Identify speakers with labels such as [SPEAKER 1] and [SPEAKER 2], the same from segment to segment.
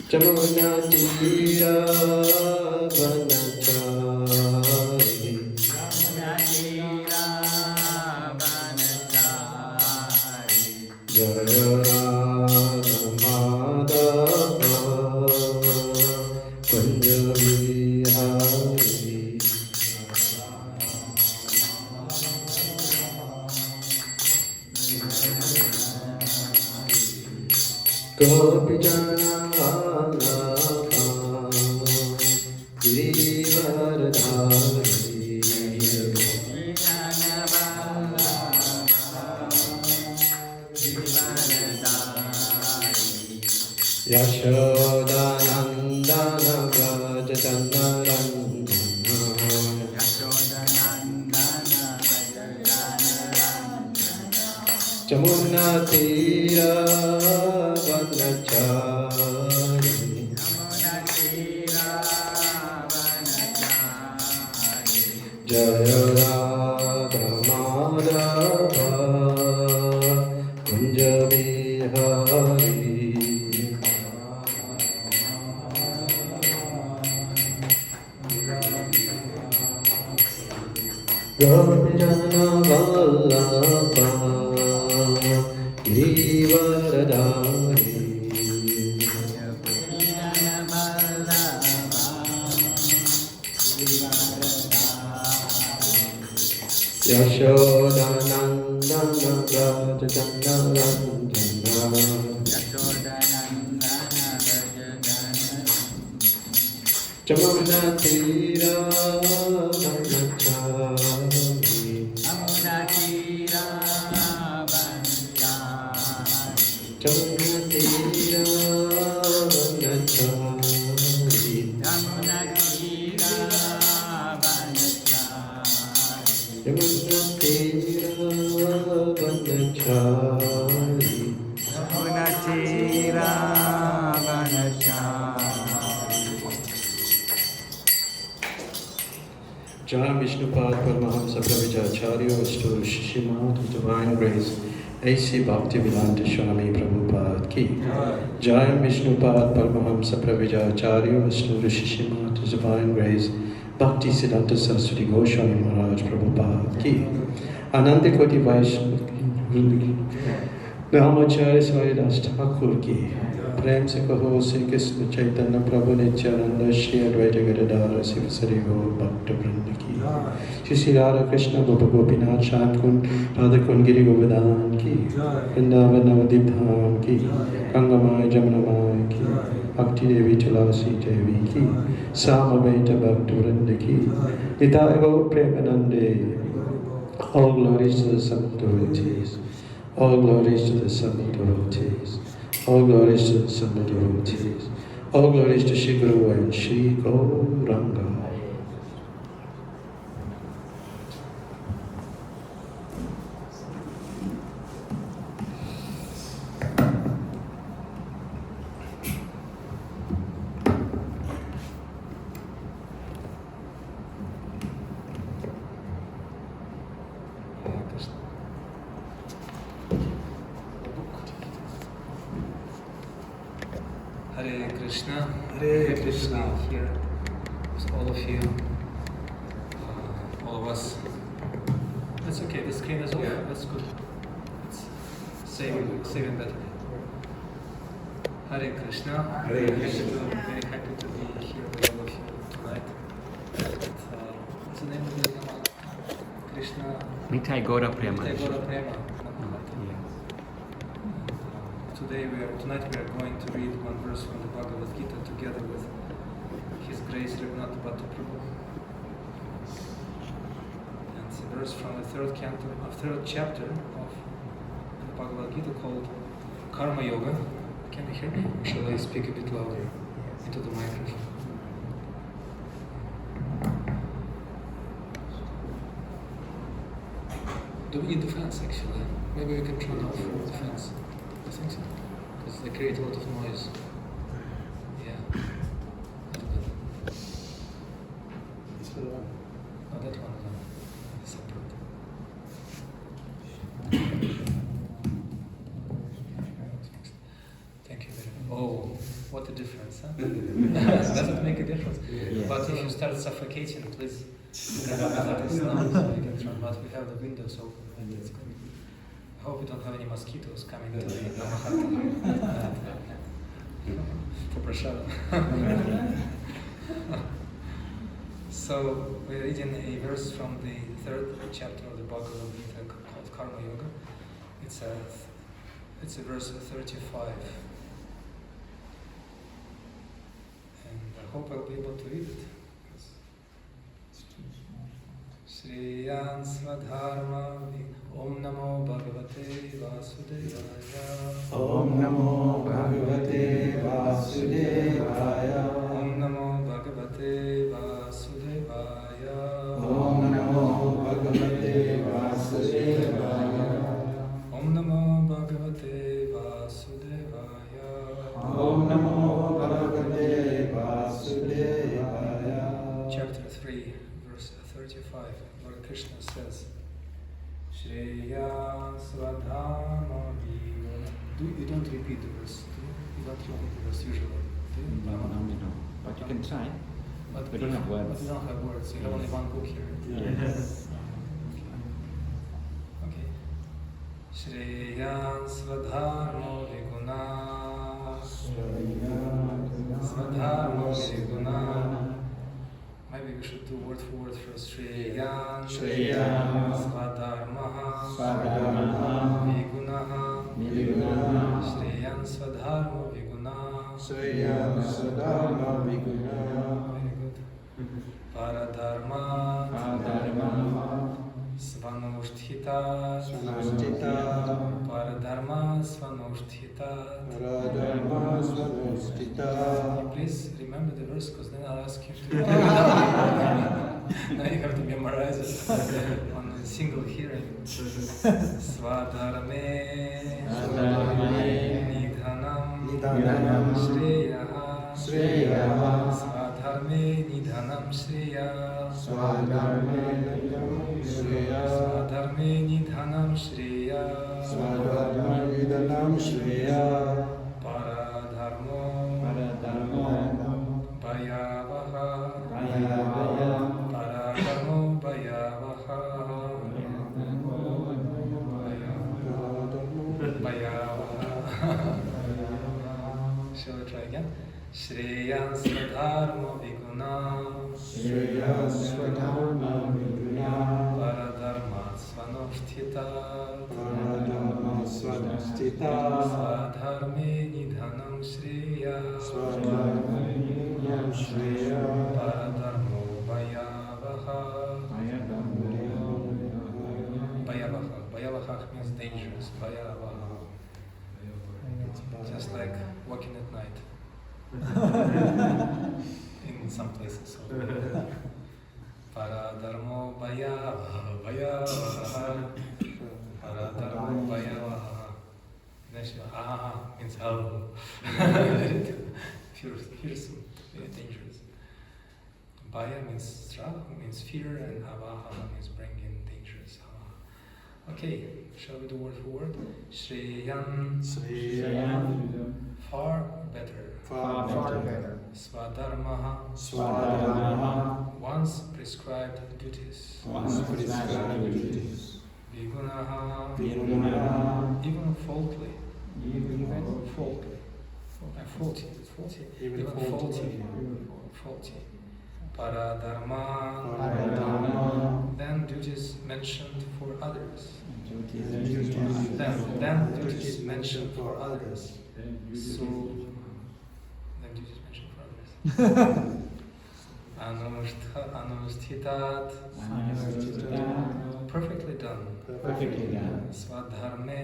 [SPEAKER 1] Jamuna tira vanachari, Jaya Radha Madhava Kunja Vihari. Gopi Jana Vallabha Girivardhari, Yashoda Nandana Vraja Chandarandana, Jamuna Tira Vanachari, Jaya Radha Madhava Kunja Vihari. Gopi Jana Vallabha Girivardhari, Yashoda Nandana Vraja Chandarandana, Jamuna Tira Vanachari, Jamuna Tira Vanachari, Jamuna Tira Vanachari. Jai Vishnupad Paramahamsa Pravijacharya Vastu Shishimad of Divine Grace A.C. Bhaktivedanta Swami Prabhupada Ki. Jai Vishnupad Paramahamsa Pravijacharya Vastu Shishimad of Divine Grace Bhakti Siddhanta Saraswati Goswami Maharaj Prabhupada Ki. Ananda Koti Vaishnava Brahmacharya Svaridas Thakur Ki. Prem se kaho Sri Krishna Chaitanya Prabhu Nityananda Shri Advaita Gadadhara Sivasari Gaur Bhakta Vrinda Ki. Shri Sri Radha Krishna Gopa Gopinath Shankun Radha Kungiri Govardhan Ki. Vrindavan Navadip Dham Ki. Gangamaya Jamunamaya Ki. Bhakti Devi Tulasi Devi Ki. Samaveta Bhakta Vrinda Ki. Nitai Gaur Premanande. All glories to the Samad devotees. All glories to the Samad devotees. All glories to the Samad devotees. All glories to Shri Guru and Shri Gauranga.
[SPEAKER 2] Hare Krishna, here with all of you, all of us. That's okay, the screen is off, that's good. It's saving that. Hare Krishna.
[SPEAKER 1] Hare Krishna.
[SPEAKER 2] Very happy to be here with all of you tonight. What's the name of the Namahatta? Krishna?
[SPEAKER 3] Nitai Gaura Prema.
[SPEAKER 2] Nitai Gaura Prema. Tonight we are going to read one verse from the Bhagavad Gita together with His Grace Raghunath Bhatta Prabhu. And it's a verse from the third chapter of the Bhagavad Gita called Karma Yoga. Can you hear me? Or shall I speak a bit louder into the microphone? Do we need the fans actually? Maybe we can turn off the fans. I think so. Because they create a lot of noise. Yeah. the difference, huh? Does it make a difference?
[SPEAKER 3] Yes.
[SPEAKER 2] But if you start suffocating, please let us know so we can try. But we have the windows open, and it's good. I hope we don't have any mosquitoes coming to the Namahatta for prashadam. So we're reading a verse from the 3rd chapter of the Bhagavad Gita called Karma Yoga. It's a verse 35. And I hope I'll be able to read it. Shriyan Swadharma Om Namo Bhagavate Vasudevaya
[SPEAKER 1] Om Namo Bhagavate Vasudevaya
[SPEAKER 2] Om Namo Bhagavate Vasudevaya
[SPEAKER 1] Om Namo Bhagavate Vasudevaya
[SPEAKER 2] Om Namo Bhagavate Vasudevaya
[SPEAKER 1] Om Namo Bhagavate Vasudevaya.
[SPEAKER 2] Chapter 3, verse 35, Lord Krishna says, Shreya Swadharma You don't repeat the verse, do you? You don't repeat the verse usually, do you?
[SPEAKER 3] No, we don't. But you can try.
[SPEAKER 2] But
[SPEAKER 3] We don't have words.
[SPEAKER 2] But you don't have words, you have only one book here.
[SPEAKER 3] Yes.
[SPEAKER 2] Okay. Shreya Swadharma Viguna Swadharma Viguna. Maybe we should do word for word first. Shreyan Swadharma Vigunaha Shreyan Swadharma Viguna. Very good. Paradharma Svanusthita Paradharma Svanusthita. Please remember the verse, because then I'll ask you to now you have to memorize it on a single hearing. Swadharme Nidhanam Shreyaha Swadharme Nidhanam Shreya Swadharme Nidhanam Shreya Paradharmo Bhayavaha Paradharmo Bhayavaha Shall we try again? Shreyan Swadharma Viguna Paradharma Svanusthita Swadharme Nidhanam Shreya Paradharmo Bhayavaha Bhayavaha means dangerous. Bhayavaha. Just like walking at night. In some places. So. Paradharmo Bhayavaha Paradharmo Bhayavaha. Means hell. Fearsome, very dangerous. Bhaya means means fear, and avaha means bringing dangerous. Okay, shall we do word for word? Shreyan, far better. Swadharmaha, once prescribed duties. Vigunaha, even faulty. Even faulty. Paradharma, then duties mentioned for others. Then duties mentioned for others. So, then duties mentioned for others. Anushthitat, perfectly done. Swadharme,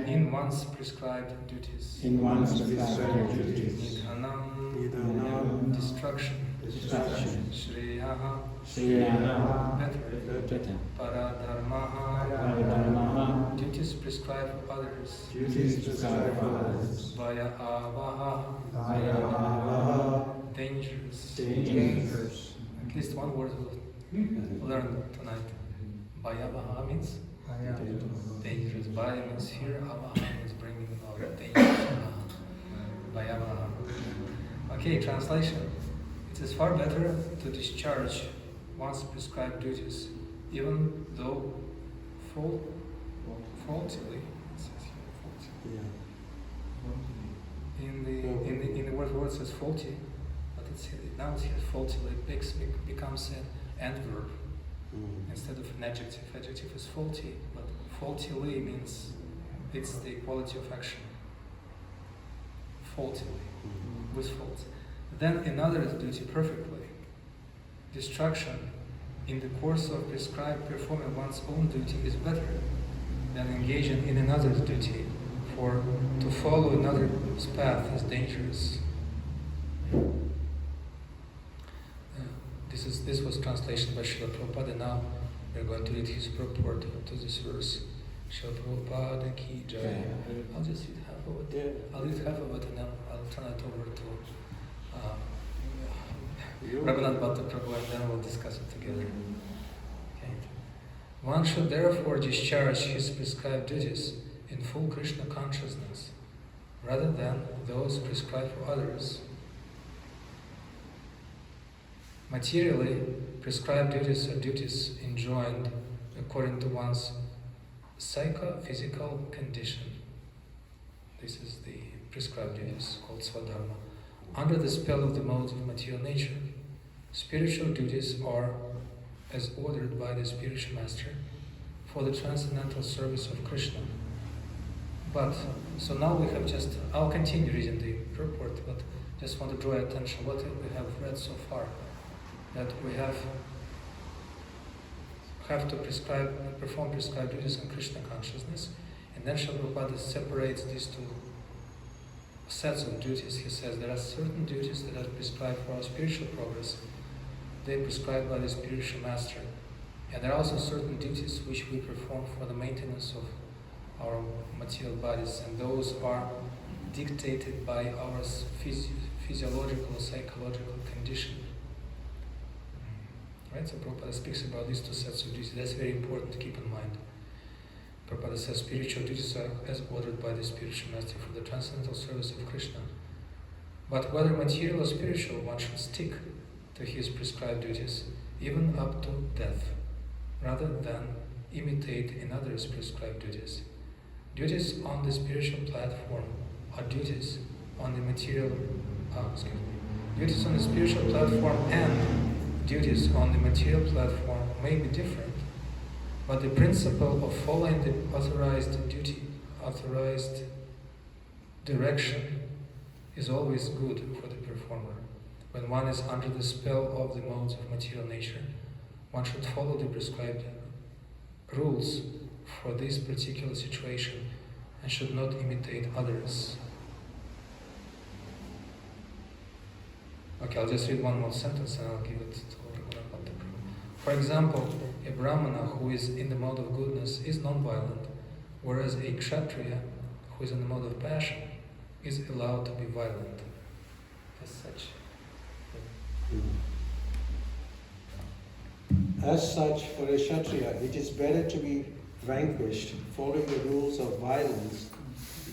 [SPEAKER 2] in one's prescribed duties. Nidhanam, destruction. Shreyaha, better. Paradharmaha, duties prescribed for others. Bhayavaha, dangerous. At least one word we'll learn tonight. Bhayavaha means dangerous. Bhaya means fear, avaha means bringing about danger. Bhayamaha. Okay, translation. It is far better to discharge one's prescribed duties, even though faultily. It says here, faulty.
[SPEAKER 1] Yeah.
[SPEAKER 2] In the word it says faulty, but now it's here faultily becomes an adverb instead of an adjective. Adjective is faulty, but faultily means it's the quality of action. Faultily, with fault. Then another duty perfectly. Distraction in the course of prescribed performing one's own duty is better than engaging in another's duty, for to follow another's path is dangerous. This was translation by Srila Prabhupada. Now we're going to read his purport to this verse. Srila Prabhupada ki jai. I'll just read half of it. I'll read half of it and then I'll turn it over to Raghunath Bhatta Prabhu, and then we'll discuss it together. Okay. One should therefore discharge his prescribed duties in full Krishna consciousness, rather than those prescribed for others. Materially, prescribed duties are duties enjoined according to one's psychophysical condition. This is the prescribed duties called swadharma. Under the spell of the modes of material nature, spiritual duties are as ordered by the spiritual master for the transcendental service of Krishna. But, so now we have just, I'll continue reading the purport, but just want to draw your attention what we have read so far. That we have to perform prescribed duties in Krishna consciousness, and then Srila Prabhupada separates these two sets of duties. He says there are certain duties that are prescribed for our spiritual progress. They are prescribed by the spiritual master. And there are also certain duties which we perform for the maintenance of our material bodies, and those are dictated by our physiological, psychological condition. Right? So Prabhupada speaks about these two sets of duties. That's very important to keep in mind. Prabhupada says spiritual duties are as ordered by the spiritual master for the transcendental service of Krishna. But whether material or spiritual, one should stick to his prescribed duties, even up to death, rather than imitate in others' prescribed duties. Duties on the spiritual platform are duties on the material. Duties on the spiritual platform and duties on the material platform may be different, but the principle of following the authorized direction is always good for the performer. When one is under the spell of the modes of material nature, one should follow the prescribed rules for this particular situation and should not imitate others. Okay, I'll just read one more sentence and I'll give it to Raghunath Bhatta. For example, a Brahmana who is in the mode of goodness is non-violent, whereas a Kshatriya who is in the mode of passion is allowed to be violent. As such.
[SPEAKER 1] As such, for a Kshatriya, it is better to be vanquished following the rules of violence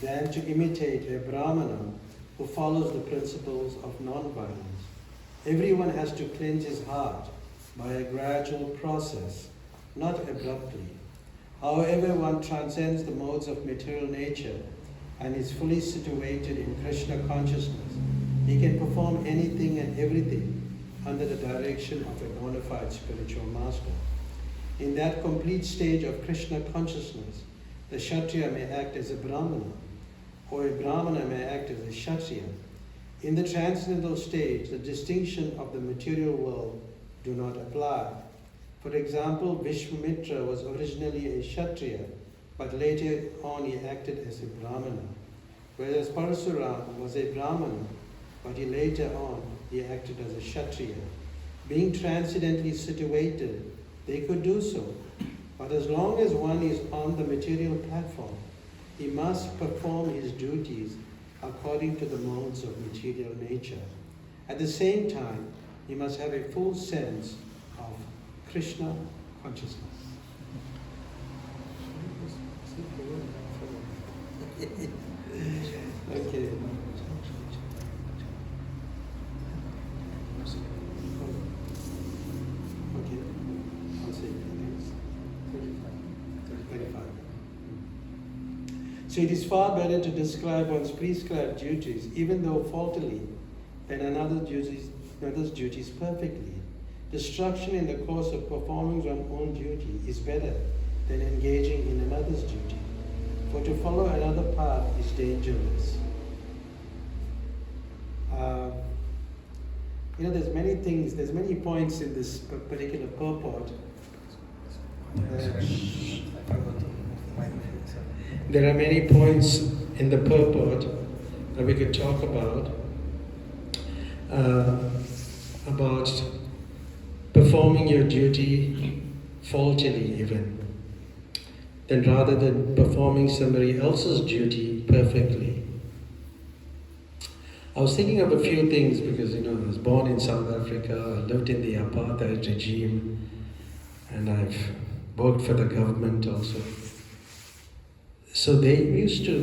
[SPEAKER 1] than to imitate a Brahmana who follows the principles of non-violence. Everyone has to cleanse his heart by a gradual process, not abruptly. However, one transcends the modes of material nature and is fully situated in Krishna consciousness. He can perform anything and everything under the direction of a bona fide spiritual master. In that complete stage of Krishna consciousness, the Kshatriya may act as a Brahmana, or a Brahmana may act as a Kshatriya. In the transcendental stage, the distinction of the material world do not apply. For example, Vishwamitra was originally a Kshatriya, but later on he acted as a Brahmana. Whereas Parasuram was a Brahmana, but later on he acted as a Kshatriya. Being transcendently situated, they could do so. But as long as one is on the material platform, he must perform his duties according to the modes of material nature. At the same time, he must have a full sense of Krishna consciousness. Okay. So it is far better to describe one's prescribed duties, even though faultily, than another's duties perfectly. Destruction in the course of performing one's own duty is better than engaging in another's duty, for to follow another path is dangerous. There's many things, there's many points in this particular purport. There are many points in the purport that we could talk about performing your duty faultily even, then rather than performing somebody else's duty perfectly. I was thinking of a few things because, I was born in South Africa, I lived in the apartheid regime, and I've worked for the government also. So they used to,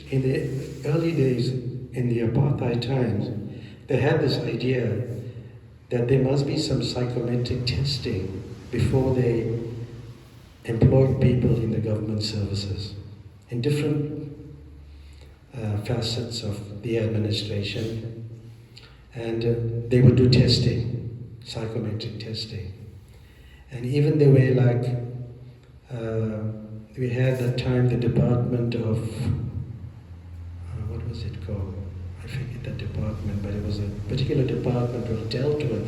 [SPEAKER 1] in the early days, in the apartheid times, they had this idea that there must be some psychometric testing before they employed people in the government services in different facets of the administration, and they would do testing, psychometric testing. And even the way we had that time the department of, what was it called? I forget that department, but it was a particular department that dealt with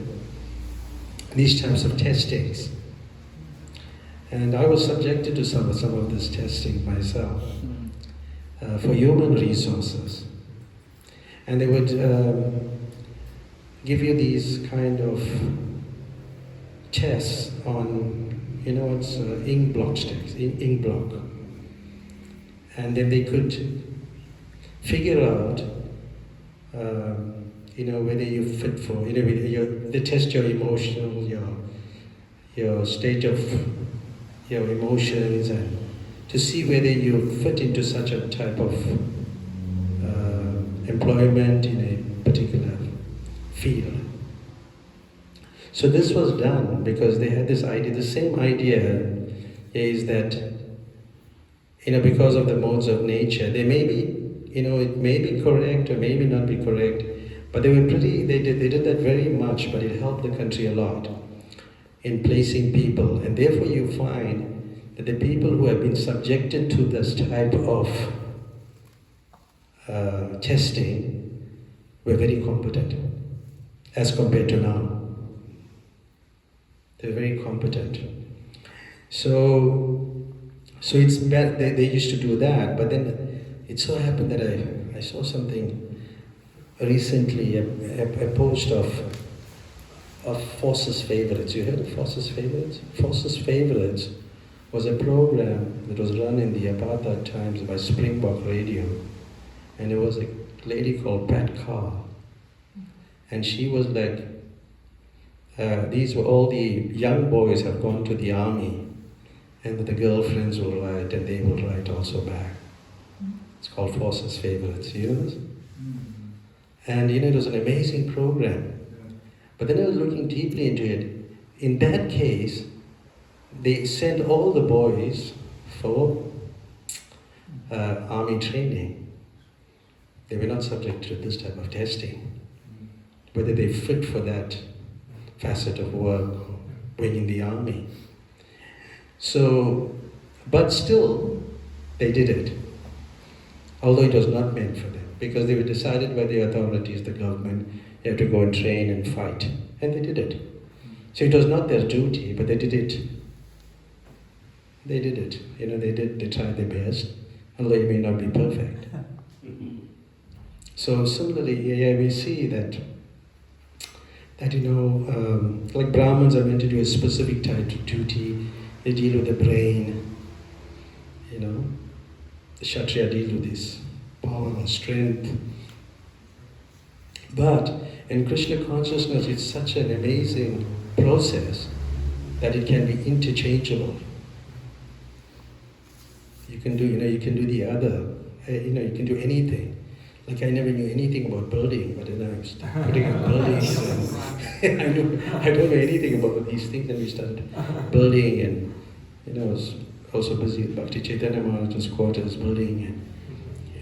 [SPEAKER 1] these types of testings. And I was subjected to some of this testing myself for human resources. And they would give you these kind of tests on, it's ink block sticks, ink block. And then they could figure out, whether you fit for, they test your emotional, your state of your emotions, and to see whether you fit into such a type of employment in a particular field. So this was done because they had this idea, the same idea is that, because of the modes of nature, they may be, it may be correct or maybe not be correct, but they did that very much, but it helped the country a lot in placing people. And therefore you find that the people who have been subjected to this type of testing were very competent as compared to now. They're very competent. So it's bad, they used to do that, but then it so happened that I saw something recently, a post of Forces Favorites. You heard of Forces Favorites? Forces Favorites was a program that was run in the apartheid times by Springbok Radio, and it was a lady called Pat Carr, and she was like, these were all the young boys have gone to the army, and the girlfriends will write, and they will write also back. It's called Forces Favorites. You know this? And it was an amazing program. But then I was looking deeply into it. In that case, they sent all the boys for army training. They were not subject to this type of testing, whether they fit for that facet of work, being in the army. So, but still, they did it, although it was not meant for them, because they were decided by the authorities, the government, you have to go and train and fight, and they did it. So it was not their duty, but they did it. They did it. They tried their best, although it may not be perfect. So similarly, we see that like Brahmins are meant to do a specific type of duty. They deal with the brain, the Kshatriya deal with this power and strength. But in Krishna consciousness, it's such an amazing process that it can be interchangeable. You can do, you can do the other, you can do anything. Like I never knew anything about building, but then I was putting up buildings. And I don't know anything about these things, and we started building, and I was also busy with Bhakti Chaitanya Maharaja's quarters building,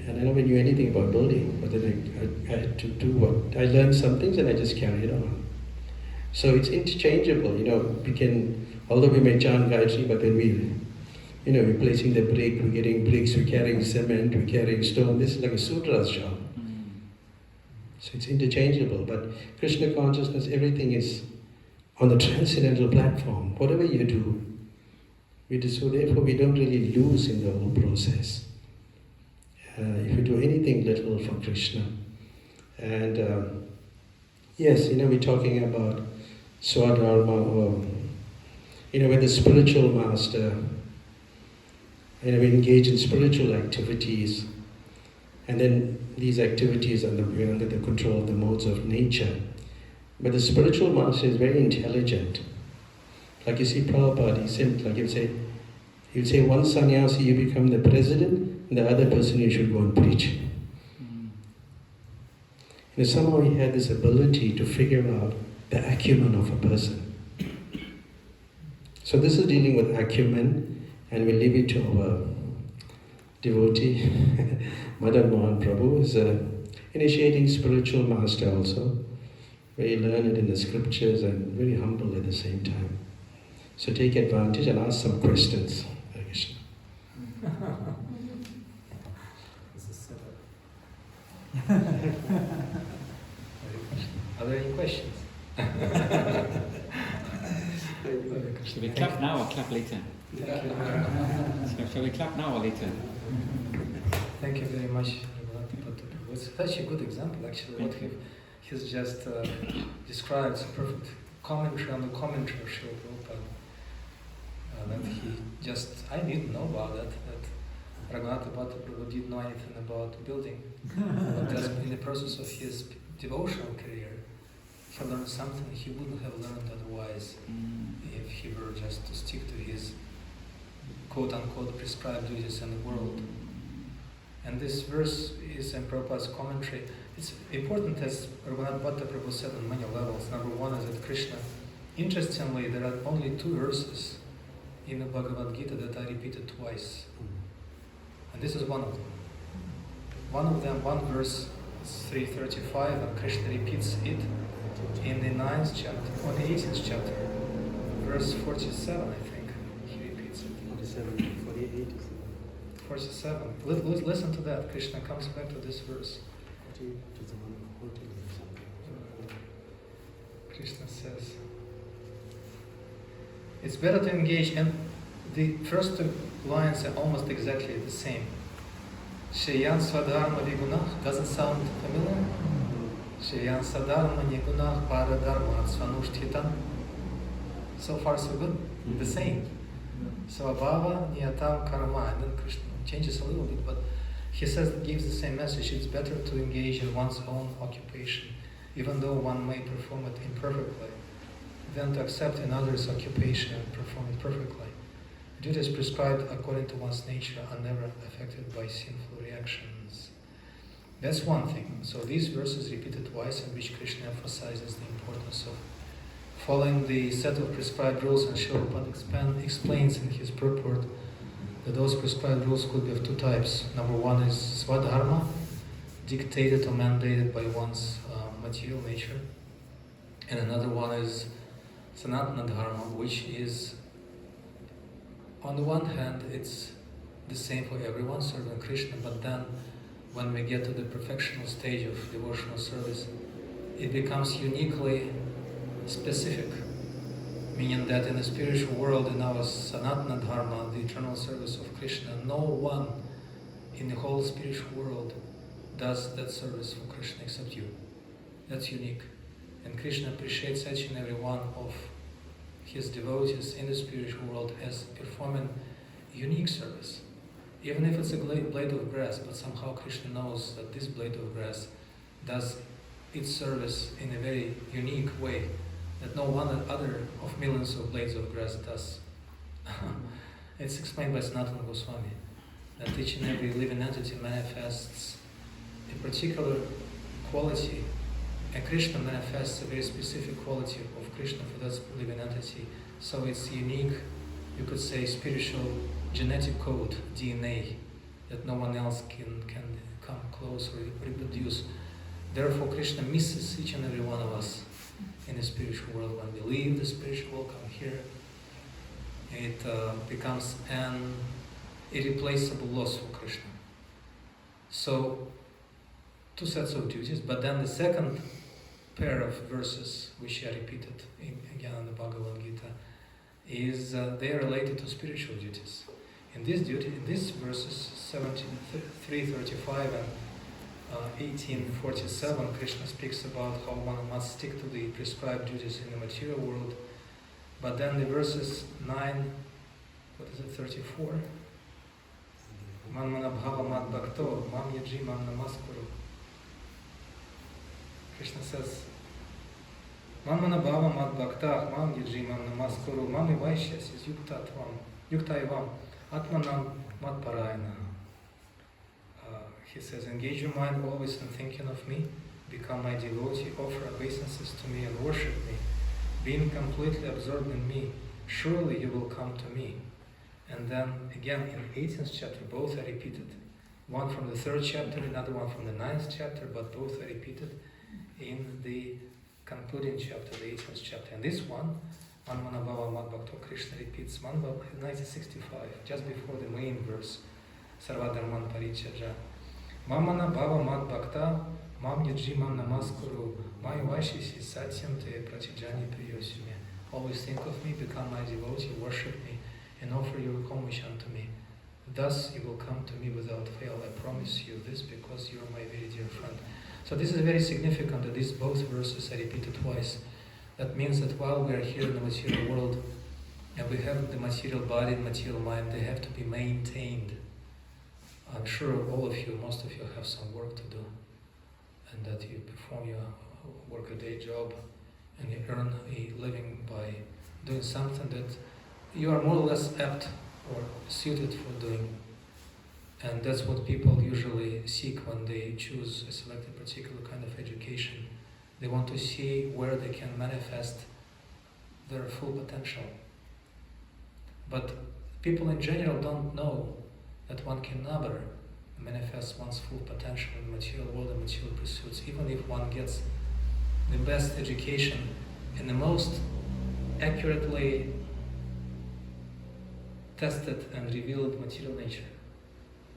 [SPEAKER 1] and I never knew anything about building, but then I had to do what, I learned some things and I just carried on. So it's interchangeable, we can, although we may chant Gayatri, but then we're placing the brick, we're getting bricks, we're carrying cement, we're carrying stone. This is like a sutra's job. So it's interchangeable, but Krishna consciousness, everything is on the transcendental platform. Whatever you do, so therefore we don't really lose in the whole process. If you do anything little for Krishna. And yes, we're talking about Swadharma, or with the spiritual master, we engage in spiritual activities, and then these activities are under the control of the modes of nature. But the spiritual master is very intelligent. Like you see Prabhupada, he'll say one sannyasi you become the president, and the other person you should go and preach. Somehow he had this ability to figure out the acumen of a person. So this is dealing with acumen, and we'll leave it to our devotee, Madhan Mohan Prabhu, who is initiating spiritual master also, very learned in the scriptures and very humble at the same time. So take advantage and ask some questions. Hare Krishna.
[SPEAKER 2] This is setup. Are there any questions?
[SPEAKER 3] Should we clap now or clap later? Shall we clap now or later?
[SPEAKER 2] Thank you very much, Raghunath. It's such a good example, actually, what he's just described. It's a perfect commentary on the commentary of Srila Prabhupada. That he just, I didn't know about that Raghunath Prabhu didn't know anything about building. But just in the process of his devotional career, he learned something he wouldn't have learned otherwise if he were just to stick to his quote-unquote prescribed duties in the world. And this verse is in Prabhupada's commentary. It's important, as Raghunath Bhatta Prabhu said, on many levels. Number one is that Krishna, interestingly, there are only 2 verses in the Bhagavad Gita that are repeated twice. And this is one of them. One verse is 335, and Krishna repeats it in the 9th chapter, or the 18th chapter, verse 47, I think, he repeats it.
[SPEAKER 1] 47, 48.
[SPEAKER 2] 47. Listen to that. Krishna comes back to this verse. Krishna says, it's better to engage, and the first 2 lines are almost exactly the same. Shayan Swadharma Vigunah, doesn't sound familiar? Shayan Sadharma Nigunah Paradharma Svanushthitam. So far so good, the same. So Abhava Niyatam Karma, and then Krishna changes a little bit, but he gives the same message. It's better to engage in one's own occupation, even though one may perform it imperfectly, than to accept another's occupation and perform it perfectly. Duties prescribed according to one's nature are never affected by sinful reactions. That's one thing. So these verses repeated twice, in which Krishna emphasizes the importance of following the set of prescribed rules, and Srila Prabhupada explains in his purport that those prescribed rules could be of 2 types. Number one is Swadharma, dictated or mandated by one's material nature. And another one is Sanatana Dharma, which is, on the one hand, it's the same for everyone, serving Krishna, but then when we get to the perfectional stage of devotional service, it becomes uniquely specific, meaning that in the spiritual world, in our Sanatana Dharma, the eternal service of Krishna, no one in the whole spiritual world does that service for Krishna except you. That's unique. And Krishna appreciates each and every one of his devotees in the spiritual world as performing unique service. Even if it's a blade of grass, but somehow Krishna knows that this blade of grass does its service in a very unique way that no one other of millions of blades of grass does. It's explained by Sanatana Goswami that each and every living entity manifests a particular quality, and Krishna manifests a very specific quality of Krishna for that living entity. So it's unique, you could say, spiritual genetic code, DNA, that no one else can come close or reproduce. Therefore, Krishna misses each and every one of us in the spiritual world. When we leave the spiritual world, come here, it becomes an irreplaceable loss for Krishna. So, two sets of duties, but then the second pair of verses, which are repeated again in the Bhagavad Gita, is they are related to spiritual duties. In these verses 73:35 and 18:47, Krishna speaks about how one must stick to the prescribed duties in the material world. But then the verses 34? Man manabhava mad bhakto, mam yaji mam namaskuru. Krishna says, Man manabhava mad bhakta, mam yaji mam namaskuru, mami vaishyas is yukta evam, atmanam mad parayana. He says, engage your mind always in thinking of me, become my devotee, offer obeisances to me and worship me. Being completely absorbed in me, surely you will come to me. And then again in the 18th chapter, both are repeated. One from the 3rd chapter, another one from the 9th chapter, but both are repeated in the concluding chapter, the 18th chapter. And this one, Manmanabhava Madbhakto, Krishna repeats 1965, just before the main verse, Sarvadharman Parichaja. Mamana Bhava Mad Bhakta, Mam Yaji Mam Namaskuru, Mai Vaishisi Satyam Te Pratijani Priyosime. Always think of me, become my devotee, worship me, and offer your homage unto me. Thus you will come to me without fail. I promise you this because you are my very dear friend. So this is very significant that these both verses are repeated twice. That means that while we are here in the material world, and we have the material body and material mind, they have to be maintained. I'm sure all of you, most of you have some work to do, and that you perform your work-a-day job and you earn a living by doing something that you are more or less apt or suited for doing. And that's what people usually seek when they choose a selected particular kind of education. They want to see where they can manifest their full potential. But people in general don't know that one can never manifest one's full potential in the material world and material pursuits, even if one gets the best education in the most accurately tested and revealed material nature.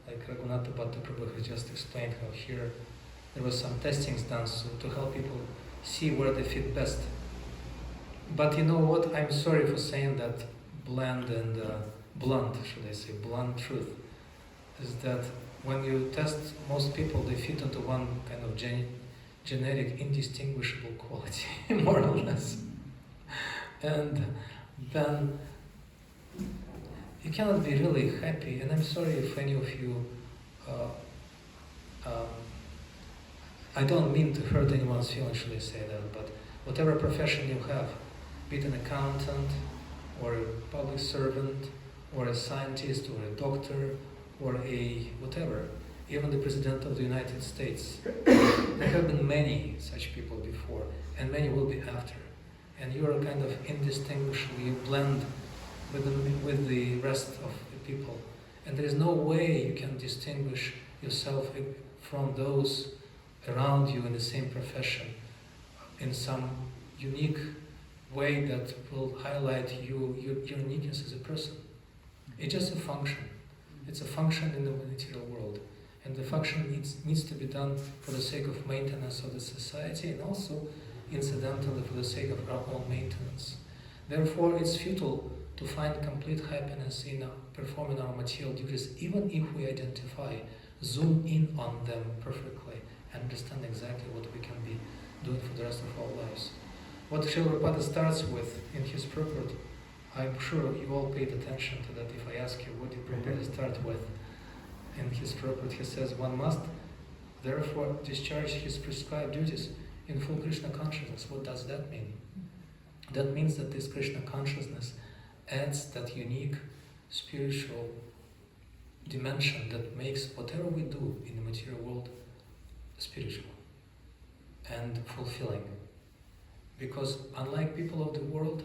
[SPEAKER 2] Like Raghunath Bhatta Prabhu has just explained how here there was some testings done to help people see where they fit best. But you know what, I'm sorry for saying that blunt truth, is that when you test most people, they fit into one kind of generic, indistinguishable quality, more or less. And then you cannot be really happy. And I'm sorry if any of you, I don't mean to hurt anyone's feelings, should I say that, but whatever profession you have, be it an accountant, or a public servant, or a scientist, or a doctor, or a whatever, even the President of the United States. There have been many such people before, and many will be after. And you are kind of indistinguishable, you blend with the rest of the people. And there is no way you can distinguish yourself from those around you in the same profession in some unique way that will highlight your uniqueness as a person. It's just a function. It's a function in the material world. And the function needs to be done for the sake of maintenance of the society and also incidentally for the sake of our own maintenance. Therefore, it's futile to find complete happiness in performing our material duties, even if we identify, zoom in on them perfectly, and understand exactly what we can be doing for the rest of our lives. What Srila Prabhupada starts with in his purport, I'm sure you all paid attention to that. If I ask you, what did Prabhupada start with? In his purport, he says, one must therefore discharge his prescribed duties in full Krishna consciousness. What does that mean? That means that this Krishna consciousness adds that unique spiritual dimension that makes whatever we do in the material world spiritual and fulfilling. Because unlike people of the world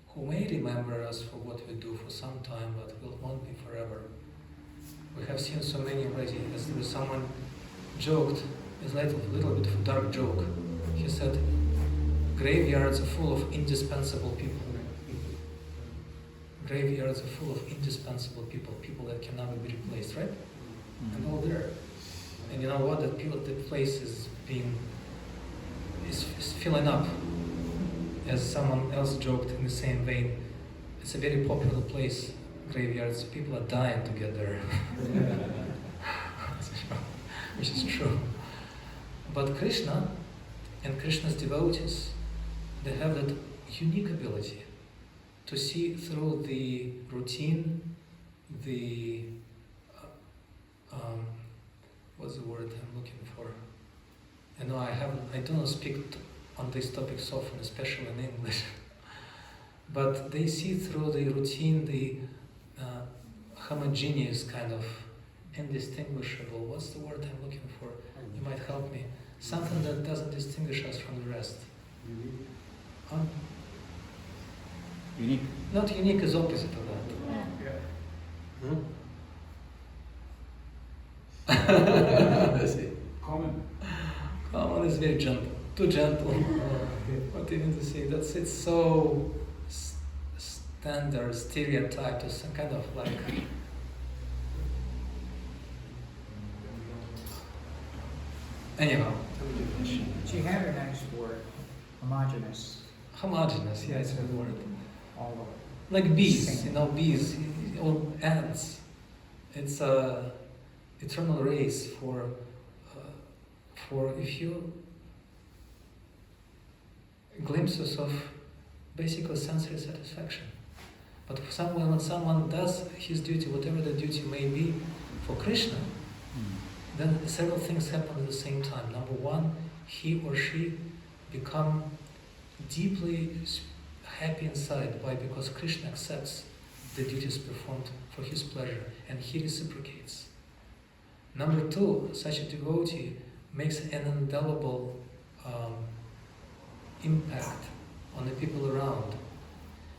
[SPEAKER 2] who may remember us for what we do for some time, but will won't be forever. We have seen so many already. As there was someone joked, is a little bit of a dark joke. He said, graveyards are full of indispensable people. Graveyards are full of indispensable people, people that can never be replaced, right? And all there. And you know what? That place is filling up. As someone else joked in the same vein, it's a very popular place, graveyards. People are dying to get there. Which is true. But Krishna and Krishna's devotees, they have that unique ability to see through the routine, the what's the word I'm looking for? I know I do not speak on these topics often, especially in English. But they see through the routine, the homogeneous kind of indistinguishable. What's the word I'm looking for? You might help me. Something that doesn't distinguish us from the rest.
[SPEAKER 3] Unique.
[SPEAKER 2] Not unique is opposite of that.
[SPEAKER 4] Common.
[SPEAKER 2] Common is very gentle. Too gentle. What do you mean to say? It's so standard, stereotyped, or some kind of like. Anyhow.
[SPEAKER 4] So you have a nice word, homogeneous.
[SPEAKER 2] Homogeneous, yeah, it's a good word.
[SPEAKER 4] All over.
[SPEAKER 2] Like bees, bees or ants. It's a eternal race for if you glimpses of basically sensory satisfaction. But when someone does his duty, whatever the duty may be, for Krishna, then several things happen at the same time. Number one, he or she become deeply happy inside. Why? Because Krishna accepts the duties performed for his pleasure, and he reciprocates. Number two, such a devotee makes an indelible impact on the people around.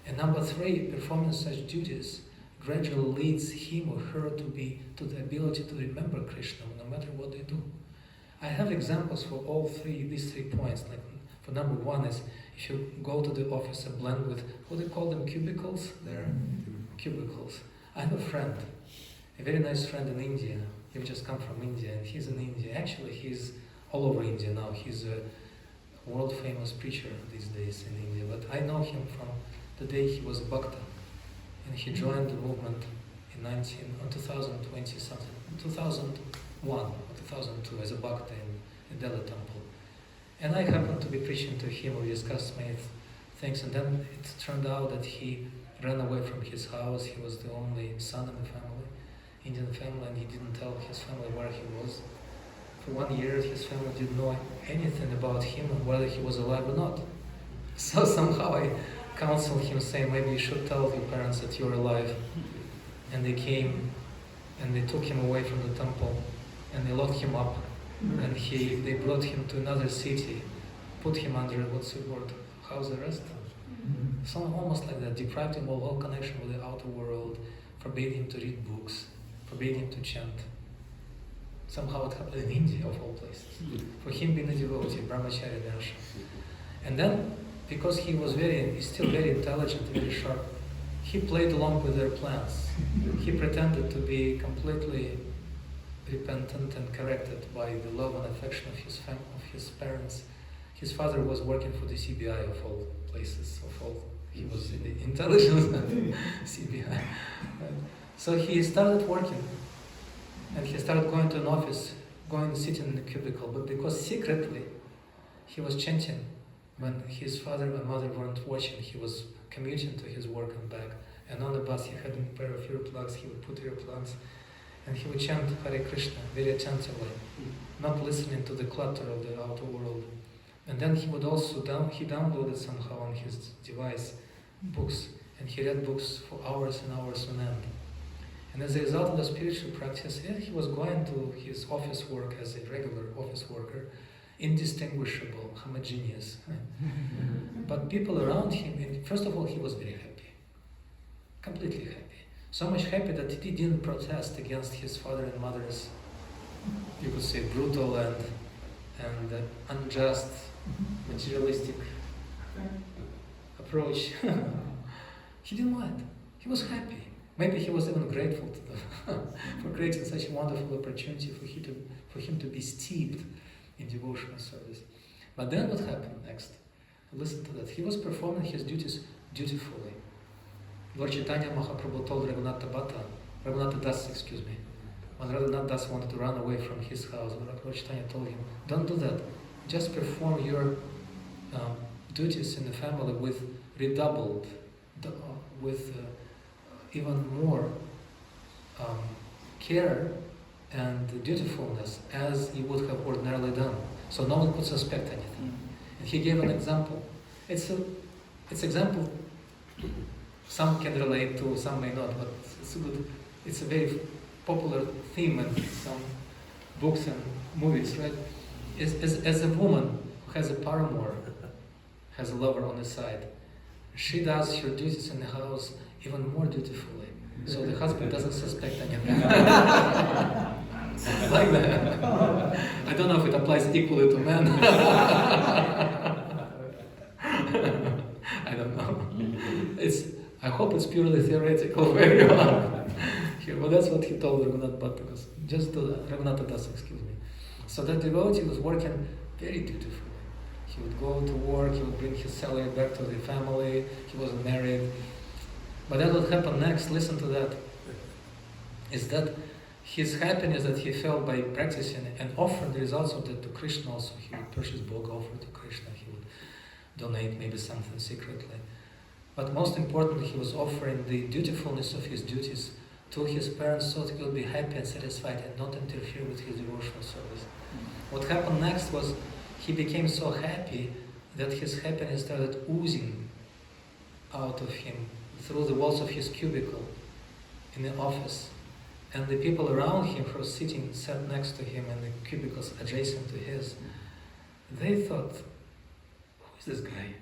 [SPEAKER 2] And number three, performing such duties gradually leads him or her to the ability to remember Krishna no matter what they do. I have examples for these 3 points. Like for number one is if you go to the office and blend with, what do they call them, cubicles? They're cubicles. I have a friend, a very nice friend in India. He just come from India, and he's in India. Actually, he's all over India now. He's a world famous preacher these days in India. But I know him from the day he was a Bhatta, and he joined the movement in 2020 something, 2001 or 2002 as a Bhakta in Delhi temple. And I happened to be preaching to him. We discussed many things, and then it turned out that he ran away from his house. He was the only son in the family, Indian family, and he didn't tell his family where he was. For 1 year, his family didn't know anything about him and whether he was alive or not. So somehow I counseled him, saying, maybe you should tell your parents that you're alive. And they came and they took him away from the temple and they locked him up. And they brought him to another city, put him under, what's the word, house arrest? Something almost like that, deprived him of all connection with the outer world, forbade him to read books, forbade him to chant. Somehow it happened in India, of all places. For him being a devotee, brahmachari darsha. And then, because he's still very intelligent, very sharp, he played along with their plans. He pretended to be completely repentant and corrected by the love and affection of his parents. His father was working for the CBI of all places, he was in the intelligence CBI. So he started working, and he started going to an office, sitting in the cubicle, but because secretly he was chanting when his father and mother weren't watching. He was commuting to his work and back, and on the bus he had a pair of earplugs. He would put earplugs and he would chant Hare Krishna very attentively, not listening to the clutter of the outer world. And then he would also he downloaded somehow on his device books, and he read books for hours and hours on end. And as a result of the spiritual practice, he was going to his office work as a regular office worker, indistinguishable, homogeneous. But people around him, and first of all, he was very happy, completely happy. So much happy that he didn't protest against his father and mother's you could say, brutal and unjust, materialistic approach. He didn't mind. He was happy. Maybe he was even grateful to them for creating such a wonderful opportunity for him to be steeped in devotional service. But then what happened next? Listen to that. He was performing his duties dutifully. Lord Chaitanya Mahaprabhu told Raghunath Das, when Raghunath Das wanted to run away from his house, Lord Chaitanya told him, don't do that. Just perform your duties in the family with redoubled, with even more care and dutifulness as you would have ordinarily done. So no one could suspect anything. And he gave an example. It's example some can relate to, some may not, but it's a very popular theme in some books and movies, right? As a woman who has a paramour, has a lover on the side, she does her duties in the house even more dutifully, so the husband doesn't suspect anything. Like that. I don't know if it applies equally to men. I don't know. I hope it's purely theoretical for everyone here, but that's what he told Raghunath Bhatta, just to Raghunath Das, So that devotee was working very dutifully. He would go to work, he would bring his salary back to the family, he wasn't married. But then what happened next, listen to that, is that his happiness that he felt by practicing and offering the results of that to Krishna also. He would purchase bulk offer to Krishna, he would donate maybe something secretly. But most importantly, he was offering the dutifulness of his duties to his parents so that he would be happy and satisfied and not interfere with his devotional service. What happened next was he became so happy that his happiness started oozing out of him through the walls of his cubicle in the office. And the people around him who were sat next to him in the cubicles adjacent to his, they thought, who is this guy?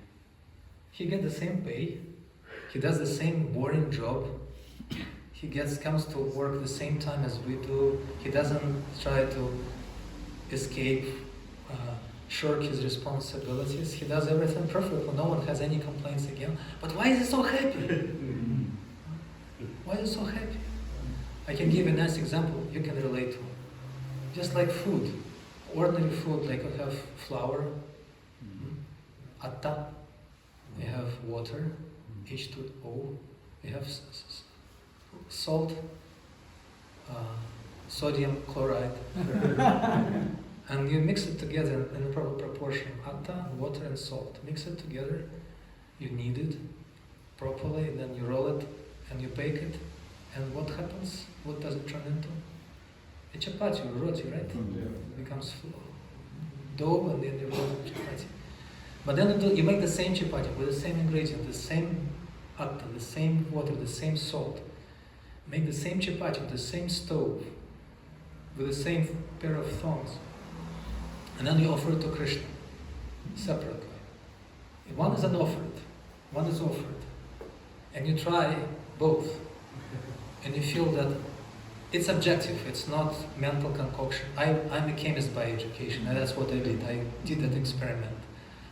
[SPEAKER 2] He gets the same pay, he does the same boring job, he comes to work the same time as we do, he doesn't try to escape, shirk his responsibilities, he does everything perfectly, no one has any complaints again. But why is he so happy? Why is he so happy? I can give a nice example you can relate to. Just like food, ordinary food, like you have flour, atta, you have water, H2O, you have salt, sodium chloride, and you mix it together in a proper proportion, atta, water and salt. Mix it together, you knead it properly, and then you roll it and you bake it. And what happens? What does it turn into? A chapati or roti, right? It becomes dough and then you roll it chapati. But then you make the same chapati with the same ingredient, the same atta, the same water, the same salt. Make the same chapati with the same stove, with the same pair of thongs. And then you offer it to Krishna, separately. One is unoffered, one is offered. And you try both. And you feel that it's objective, it's not mental concoction. I'm a chemist by education, and that's what I did. I did that experiment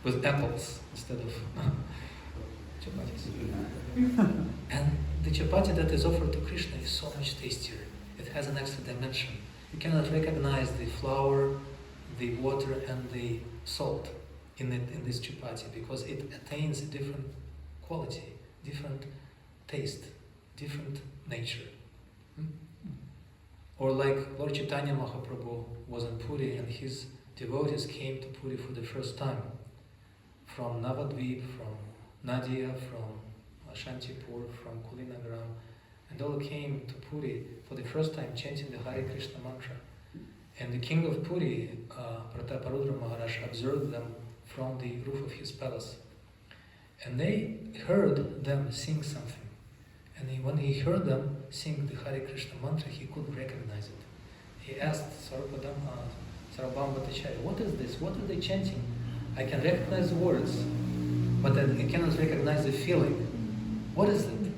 [SPEAKER 2] with apples instead of chapatis. And the chapati that is offered to Krishna is so much tastier. It has an extra dimension. You cannot recognize the flour, the water, and the salt in this chapati because it attains a different quality, different taste, different nature. Or like Lord Chaitanya Mahaprabhu was in Puri and his devotees came to Puri for the first time from Navadvip, from Nadia, from Shantipur, from Kulinagram, and all came to Puri for the first time chanting the Hare Krishna mantra. And the king of Puri, Prataparudra Maharaja, observed them from the roof of his palace. And they heard them sing something. And when he heard them sing the Hare Krishna mantra, he couldn't recognize it. He asked Sarvabhauma Bhattacharya, what is this? What are they chanting? I can recognize the words, but I cannot recognize the feeling. What is it?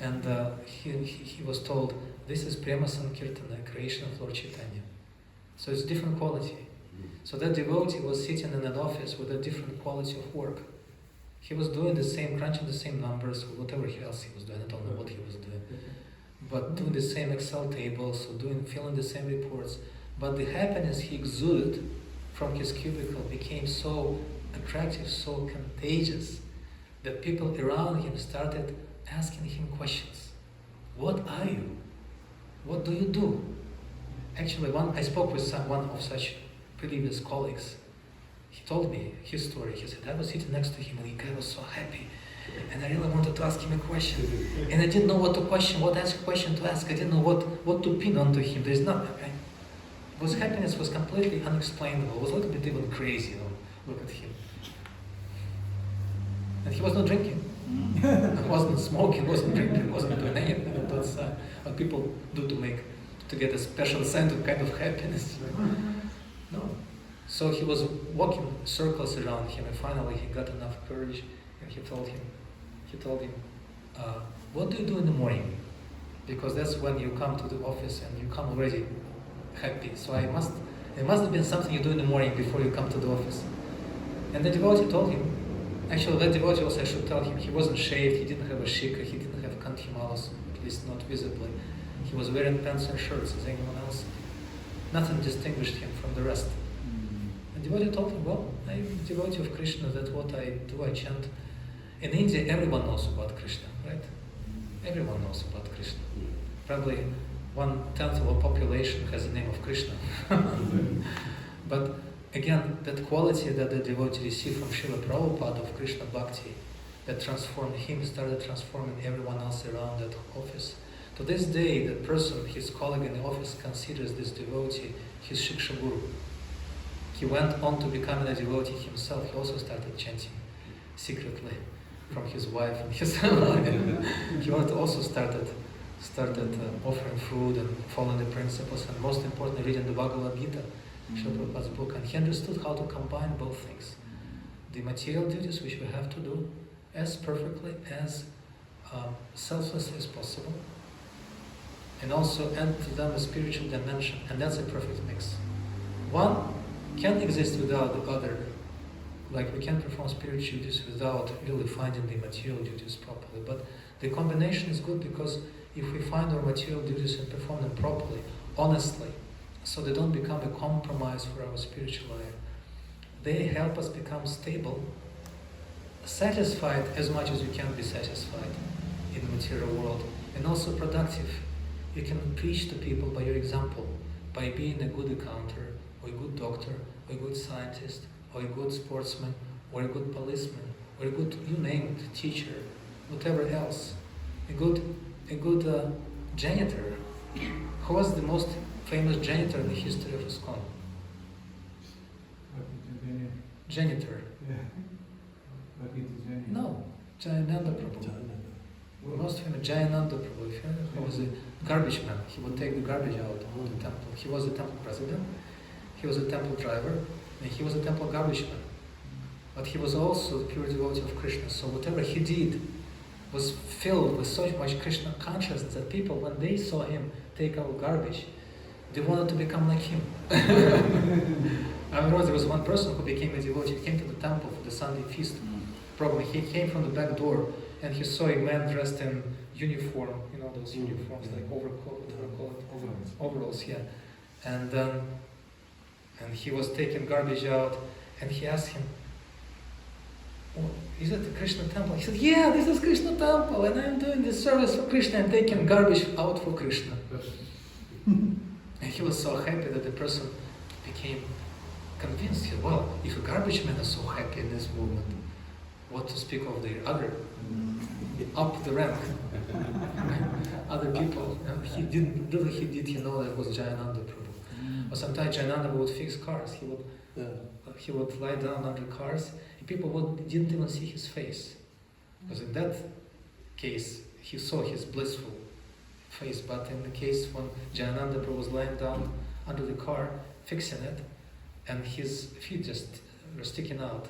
[SPEAKER 2] And he was told, this is Prema Sankirtana, creation of Lord Chaitanya. So it's different quality. So that devotee was sitting in an office with a different quality of work. He was doing the same, crunching the same numbers, or whatever else he was doing. I don't know what he was doing. But doing the same Excel tables, or filling the same reports. But the happiness he exuded from his cubicle became so attractive, so contagious, that people around him started asking him questions. What are you? What do you do? Actually, I spoke with one of such previous colleagues. He told me his story. He said, I was sitting next to him and the guy was so happy. And I really wanted to ask him a question. And I didn't know what question to ask. I didn't know what to pin onto him. There's nothing. His happiness was completely unexplainable. It was a little bit even crazy, look at him. And he was not drinking. He wasn't smoking, wasn't drinking, wasn't doing anything. That's what people do to get a special sense of kind of happiness. No. So he was walking circles around him, and finally he got enough courage, and he told him, what do you do in the morning? Because that's when you come to the office and you come already happy. So it must have been something you do in the morning before you come to the office. And the devotee told him, actually that devotee also I should tell him, he wasn't shaved, he didn't have a shikha, he didn't have kantimalas, at least not visibly. He was wearing pants and shirts as anyone else. Nothing distinguished him from the rest. And the devotee told him, well, I'm a devotee of Krishna, that's what I do, I chant. In India, everyone knows about Krishna, right? Everyone knows about Krishna. Probably 1/10 of our population has the name of Krishna. But again, that quality that the devotee received from Srila Prabhupada of Krishna Bhakti, that transformed him, started transforming everyone else around that office. To this day, that person, his colleague in the office, considers this devotee his Shiksha Guru. He went on to becoming a devotee himself. He also started chanting secretly from his wife and his he also started offering food and following the principles, and most importantly, reading the Bhagavad Gita, Srila Prabhupada's book, and he understood how to combine both things. The material duties which we have to do as perfectly, as selflessly as possible, and also add to them a spiritual dimension, and that's a perfect mix. One can't exist without the other. Like we can perform spiritual duties without really finding the material duties properly. But the combination is good because if we find our material duties and perform them properly, honestly, so they don't become a compromise for our spiritual life, they help us become stable, satisfied as much as you can be satisfied in the material world, and also productive. You can preach to people by your example, by being a good accountant, or a good doctor, or a good scientist, or a good sportsman, or a good policeman, or a good, you name it, teacher, whatever else. A good janitor. Who was the most famous janitor in the history of ISKCON? Janitor. No, Jayananda Prabhu. Most famous Jayananda Prabhu. He was a garbage man. He would take the garbage out of the temple. He was a temple president. He was a temple driver. And he was a temple garbage man. But he was also the pure devotee of Krishna. So whatever he did was filled with so much Krishna consciousness that people, when they saw him take out garbage, they wanted to become like him. I remember there was one person who became a devotee. He came to the temple for the Sunday feast. Probably he came from the back door and he saw a man dressed in uniform, you know those uniforms, like overcoat, overalls, yeah. And he was taking garbage out, and he asked him, oh, is it the Krishna temple? He said, yeah, this is Krishna temple, and I'm doing this service for Krishna and taking garbage out for Krishna. And he was so happy that the person became convinced, well, if a garbage man is so happy in this movement, what to speak of the other, up the rank, other people. And he did know that it was Jayananda Prabhu. Or sometimes Jayananda would fix cars. He would lie down under cars, and people didn't even see his face. Because in that case, he saw his blissful face. But in the case when Jayananda Prabhu was lying down under the car, fixing it, and his feet just were sticking out,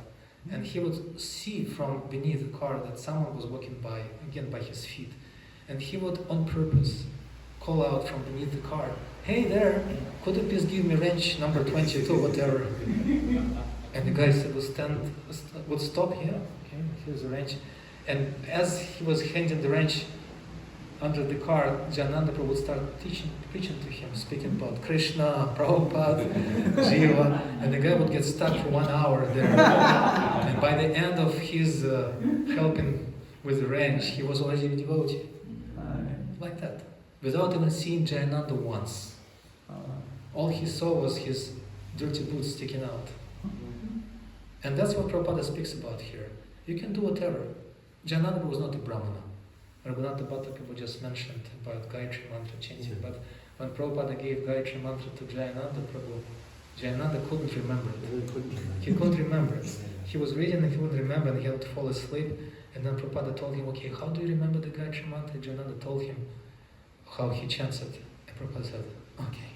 [SPEAKER 2] and he would see from beneath the car that someone was walking by, again by his feet, and he would on purpose call out from beneath the car, "Hey there, could you please give me wrench number 22, whatever?" And the guy said, would stop here. Okay, here's the wrench. And as he was handing the wrench under the car, Jananda Prabhu would start preaching to him, speaking about Krishna, Prabhupada, Jiva, and the guy would get stuck for 1 hour there. And by the end of his helping with the wrench, he was already a devotee. Like that. Without even seeing Jayananda once. All he saw was his dirty boots sticking out. And that's what Prabhupada speaks about here. You can do whatever. Jayananda was not a Brahmana. Raghunath Bhatta Prabhu just mentioned about Gayatri Mantra chanting, but when Prabhupada gave Gayatri Mantra to Jayananda Prabhu, Jayananda couldn't remember it. He couldn't remember it. He was reading and he wouldn't remember and he had to fall asleep. And then Prabhupada told him, "Okay, how do you remember the Gayatri Mantra?" Jayananda told him how he chants it. And Prabhupada said, "Okay,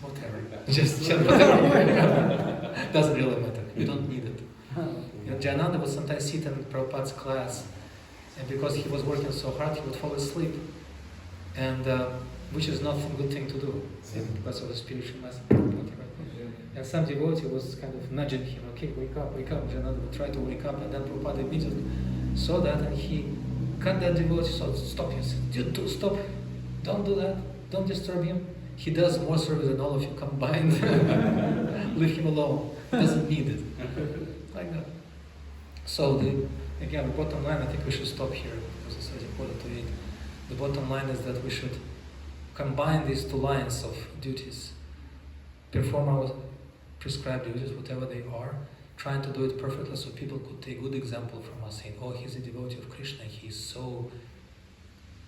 [SPEAKER 2] whatever. Just chant whatever you remember. Doesn't really matter. You don't need it." You know, Jayananda would sometimes sit in Prabhupada's class, and because he was working so hard, he would fall asleep, and which is not a good thing to do because of the spiritual message. And some devotee was kind of nudging him, "Okay, wake up, wake up." Jayananda would try to wake up, and then Prabhupada immediately saw that, and he cut that devotee, so stop him, "Dude, stop, don't do that, don't disturb him. He does more service than all of you combined. Leave him alone. He doesn't need it." Like that. So again, the bottom line, I think we should stop here because it's already 7:45. The bottom line is that we should combine these two lines of duties, perform our prescribed duties, whatever they are, trying to do it perfectly so people could take good example from us, saying, "Oh, he's a devotee of Krishna, he's so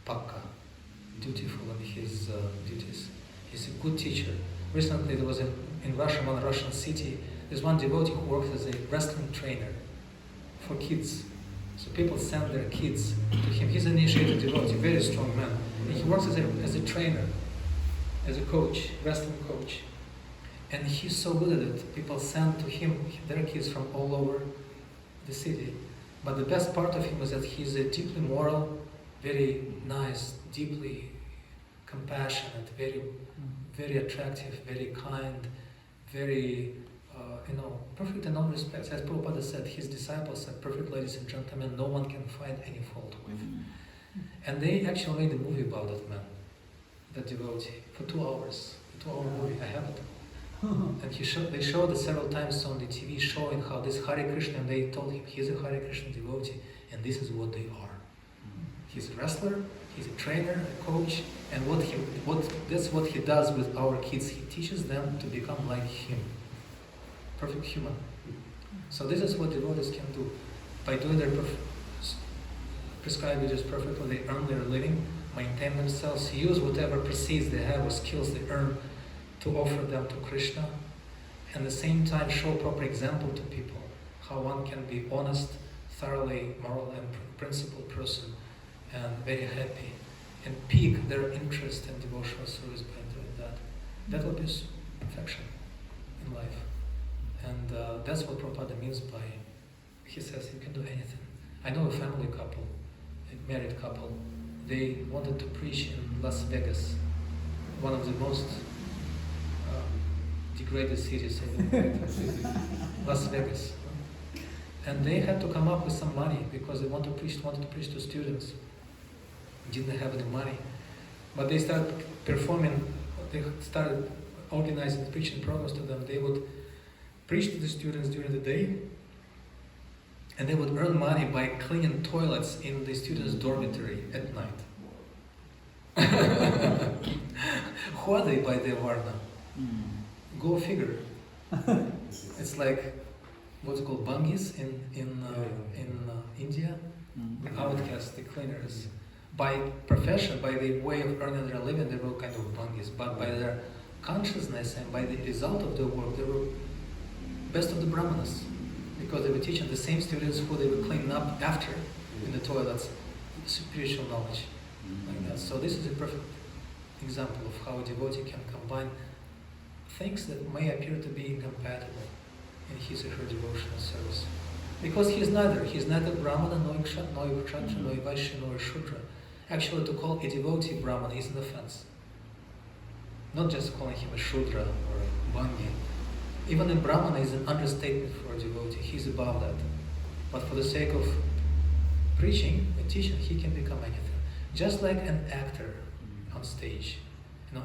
[SPEAKER 2] pakka, dutiful in his duties. He's a good teacher." Recently there was in Russia, one Russian city, there's one devotee who works as a wrestling trainer for kids. So people send their kids to him. He's an initiated devotee, very strong man. And he works as a trainer, as a coach, wrestling coach. And he's so good at it. People send to him their kids from all over the city. But the best part of him is that he's a deeply moral, very nice, deeply compassionate, very attractive, very kind, very perfect in all respects. As Prabhupada said, his disciples said, "Perfect, ladies and gentlemen, no one can find any fault with." And they actually made a movie about that man, that devotee, for 2 hours. A 2-hour movie, I have it. And they showed it several times on the TV, showing how this Hare Krishna, and they told him he's a Hare Krishna devotee, and this is what they are. He's a wrestler, he's a trainer, a coach, and that's what he does with our kids. He teaches them to become like him. Perfect human. So this is what devotees can do. By doing their prescribed duties perfectly, they earn their living, maintain themselves, use whatever proceeds they have or skills they earn to offer them to Krishna, and at the same time show proper example to people, how one can be honest, thoroughly moral and principled person, and very happy, and pique their interest in devotional service by doing that. That will be perfection in life. And that's what Prabhupada means by, he says you can do anything. I know a family couple, a married couple, they wanted to preach in Las Vegas, one of the most degraded cities in the world, Las Vegas. And they had to come up with some money because they wanted to preach to students. Didn't have any money. But they started started organizing preaching programs to them. They would preach to the students during the day, and they would earn money by cleaning toilets in the students' dormitory at night. Who are they by their Varna? Go figure. It's like what's called bangis in India, the outcasts, the cleaners. By profession, by the way of earning their living, they were kind of bangis, but by their consciousness and by the result of their work, they were best of the brahmanas, because they were teaching the same students who they were cleaning up after in the toilets, spiritual knowledge, like that. So this is a perfect example of how a devotee can combine things that may appear to be incompatible in his or her devotional service. Because he's neither Brahmana, nor Kshatriya, nor Vaishya, nor Shudra. Actually, to call a devotee Brahmana is an offense. not just calling him a Shudra or a Bangi. Even in Brahmana is an understatement for a devotee, he's above that. But for the sake of preaching and teaching, he can become anything. Just like an actor on stage. A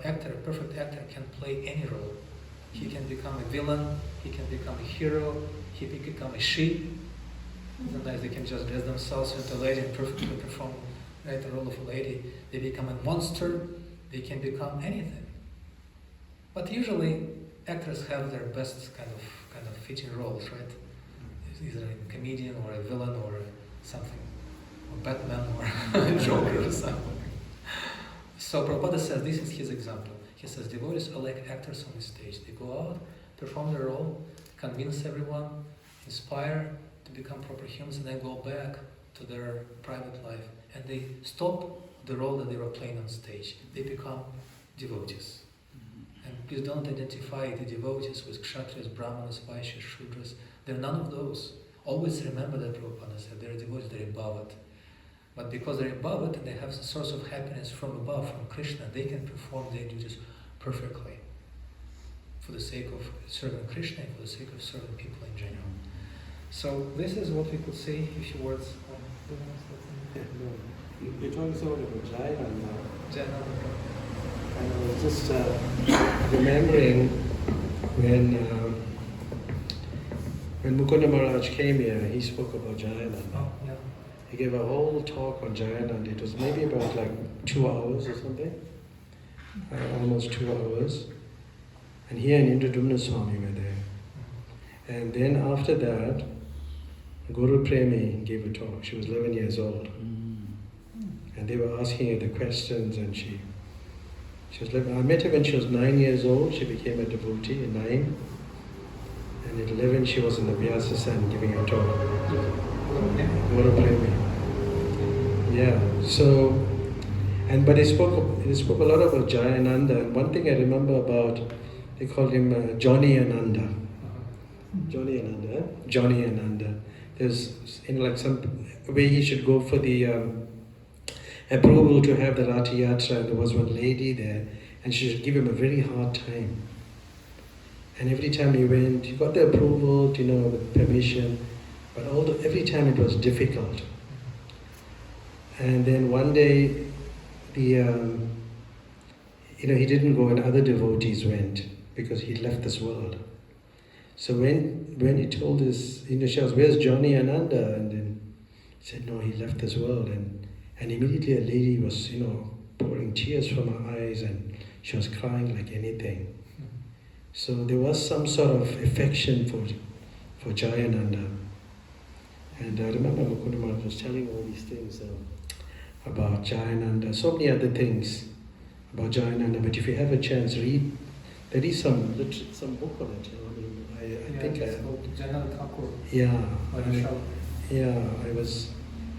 [SPEAKER 2] perfect actor can play any role. He can become a villain, he can become a hero, he can become a she. Sometimes they can just dress themselves into a lady and perfectly perform the role of a lady. They become a monster, they can become anything. But usually actors have their best kind of fitting roles, right? Either a comedian or a villain or something, or Batman or a Joker or something. So Prabhupada says this is his example. He says devotees are like actors on the stage. They go out, perform their role, convince everyone, inspire to become proper humans, and then go back to their private life. And they stop the role that they were playing on stage. They become devotees. And please don't identify the devotees with Kshatriyas, Brahmanas, Vaishyas, Shudras. They're none of those. Always remember that Prabhupada said, they're devotees, they're above it. But because they're above it and they have a source of happiness from above, from Krishna, they can perform their duties perfectly for the sake of serving Krishna and for the sake of serving people in general. So this is what we could say, a few words on.
[SPEAKER 1] You're talking so about Jayana now.
[SPEAKER 2] Jayana.
[SPEAKER 1] And I was just remembering when Mukunda Maharaj came here, he spoke about Jayana.
[SPEAKER 2] Oh, yeah.
[SPEAKER 1] He gave a whole talk on Jayananda. It was maybe about like 2 hours or something, almost 2 hours. And he and Indradumna Swami were there. And then after that, Guru Prema gave a talk. She was 11 years old. And they were asking her the questions, and she was like, I met her when she was 9 years old. She became a devotee at 9. And at 11 she was in the Vyasa giving a talk. Guru Prema. Yeah, so, but he spoke a lot about Jayananda, and one thing I remember about, they called him Johnny Ananda. Johnny Ananda. There's like some way he should go for the approval to have the Ratha Yatra. There was one lady there, and she should give him a very hard time. And every time he went, he got the approval, with permission, but every time it was difficult. And then one day, he didn't go and other devotees went because he left this world. So when he told us, she asked, where's Johnny Ananda? And then he said, no, he left this world. And immediately a lady was, pouring tears from her eyes, and she was crying like anything. So there was some sort of affection for Jayananda. And I remember Mukunda Maharaj was telling all these things about Jayananda, so many other things about Jayananda. But if you have a chance, read. There is some book on it. I think
[SPEAKER 2] it's called Jayananda Thakur.
[SPEAKER 1] Yeah, I was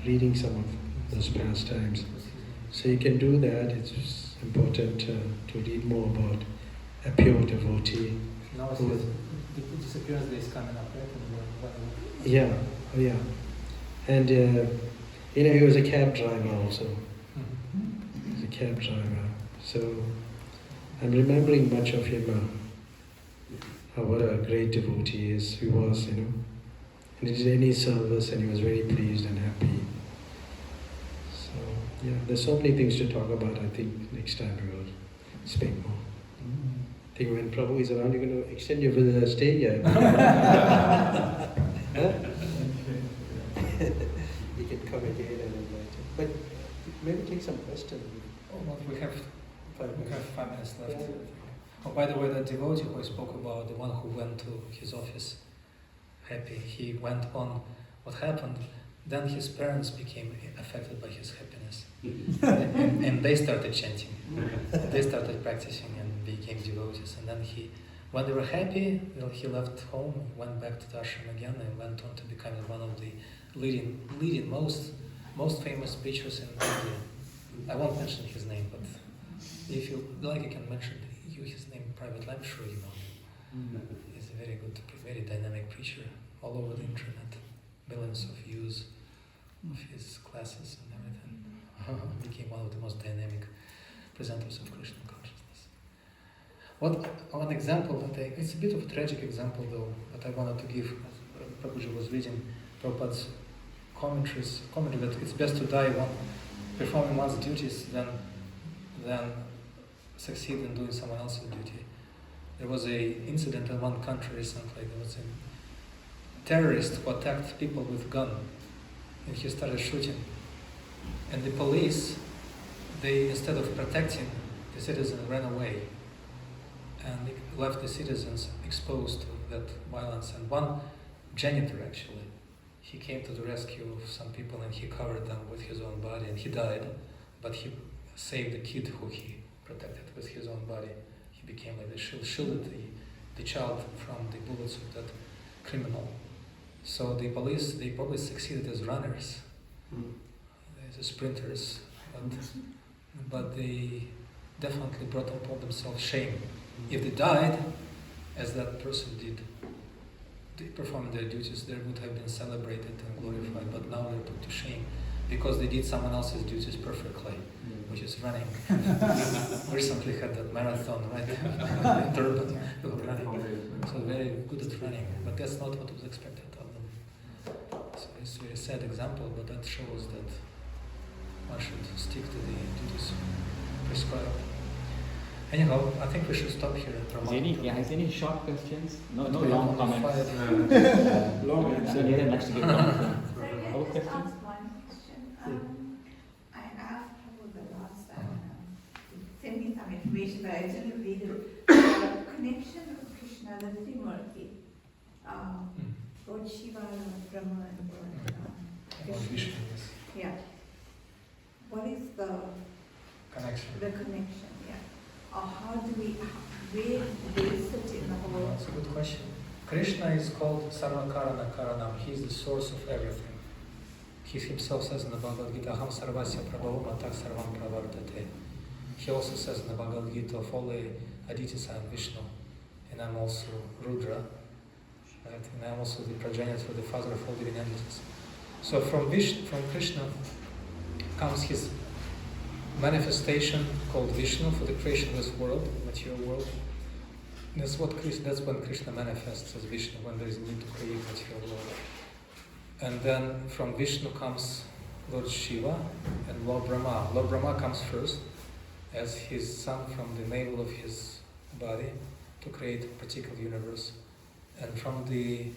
[SPEAKER 1] reading some of those pastimes. So you can do that. It's important to read more about a pure devotee.
[SPEAKER 2] Now the disappearance day is coming up, right?
[SPEAKER 1] Yeah. And he was a cab driver also. He was a cab driver. So I'm remembering much of him, what a great devotee he was, And he did any service and he was very pleased and happy. So yeah, there's so many things to talk about. I think next time we will speak more. I think when Prabhu is around, you're going to extend your stay here. You can come again and invite him. But maybe take some questions.
[SPEAKER 2] Oh, well, we have 5 minutes left. Oh, by the way, that devotee who I spoke about, the one who went to his office happy, he went on what happened. Then his parents became affected by his happiness. and they started chanting. They started practicing and became devotees. And then when they were happy, he left home, went back to the ashram again, and went on to become one of the leading most famous preachers in India. I won't mention his name, but if you like, I can mention his name privately. I'm sure you know. He's a very good, very dynamic preacher all over the internet. Millions of views of his classes and everything. Became one of the most dynamic presenters of Krishna consciousness. One example it's a bit of a tragic example though, but I wanted to give, as Prabhuji was reading Prabhupada's commentary that it's best to die performing one's duties than succeed in doing someone else's duty. There was a incident in one country recently. There was a terrorist who attacked people with gun, and he started shooting. And the police, they instead of protecting the citizen, ran away and left the citizens exposed to that violence. And one janitor actually, he came to the rescue of some people and he covered them with his own body, and he died, but he saved the kid who he protected with his own body. He became like shielded the child from the bullets of that criminal. So the police, they probably succeeded as runners, as sprinters, but they definitely brought upon themselves shame. If they died, as that person did, they performed their duties, they would have been celebrated and glorified, but now they're put to shame because they did someone else's duties perfectly, which is running. Recently had that marathon, right? In Durban, people running. So very good at running, but that's not what was expected of them. So it's a very sad example, but that shows that one should stick to the duties prescribed. Anyhow, I think we should stop here.
[SPEAKER 3] Has any short questions? No
[SPEAKER 2] Okay,
[SPEAKER 3] long comments.
[SPEAKER 1] Long
[SPEAKER 3] So Nitai likes to give comments.
[SPEAKER 5] Sorry, can I
[SPEAKER 3] Okay.
[SPEAKER 5] just ask one question? I asked Prabhu the last time, send me some information, but I didn't read it. Connection of Krishna, the Trimurti, Lord Shiva, Lord Brahma, and Lord Vishnu. Yeah. What is the
[SPEAKER 2] Connection.
[SPEAKER 5] connection? Yeah. Or how do where do they sit in the whole?
[SPEAKER 2] That's a good question. Krishna is called Sarva Karana Karanam. He is the source of everything. He himself says in the Bhagavad Gita, Aham Sarvasya Prabhavam Atak Sarvam Pravardate. He also says in the Bhagavad Gita, of all the Aditis I am Vishnu, and I'm also Rudra, right? And I'm also the progenitor, the father of all living entities. So from Krishna comes his manifestation called Vishnu for the creation of this world, material world. That's when Krishna manifests as Vishnu, when there is a need to create material world. And then from Vishnu comes Lord Shiva and Lord Brahma. Lord Brahma comes first as his son from the navel of his body to create a particular universe. And from the